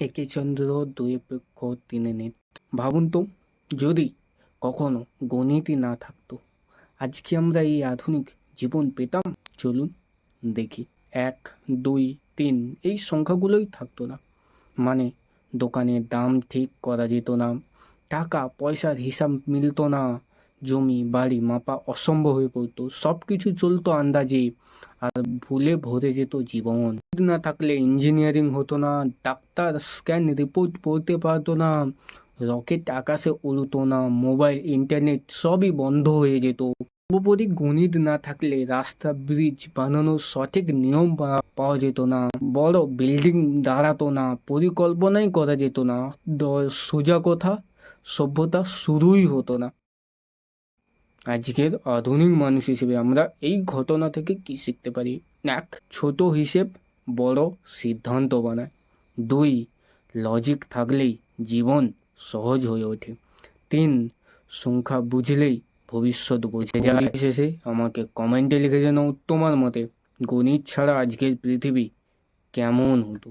একে চন্দ্র দুয়ে বৃক্ষ তিনে নেত্র। ভাবুন তো, যদি কখনো গণিতই না থাকতো, আজকে আমরা এই আধুনিক জীবন পেতাম? চলুন দেখি। ১, ২, ৩ এই সংখ্যাগুলোই থাকতো না, মানে দোকানের দাম ঠিক করা যেত না, টাকা পয়সার হিসাব মিলতো না, জমি বাড়ি মাপা অসম্ভব হয়ে পড়তো, সব কিছু চলতো আন্দাজে, আর ভুলে ভরে যেত জীবন। না থাকলে ইঞ্জিনিয়ারিং হতো না, ডাক্তার স্ক্যান রিপোর্ট পড়তে পারতো না, রকেট আকাশে উড়তো না, মোবাইল ইন্টারনেট সবই বন্ধ হয়ে যেত। সর্বোপরি গণিত না থাকলে রাস্তা ব্রিজ বানানোর সঠিক নিয়ম পাওয়া যেত না, বড় বিল্ডিং দাঁড়াতো না, পরিকল্পনাই করা যেত না, সোজা কথা, সভ্যতা শুরুই হতো না। আজকের আধুনিক মানুষ হিসেবে আমরা এই ঘটনা থেকে কি শিখতে পারি? ১, ছোট হিসেব বড় সিদ্ধান্ত বানায়। ২, লজিক থাকলেই জীবন সহজ হয়ে ওঠে। ৩, সংখ্যা বুঝলেই ভবিষ্যৎ বোঝা যায়। শেষে আমাকে কমেন্টে লিখে জানাও তোমার মতে গণিত ছাড়া আজকের পৃথিবী কেমন হতো।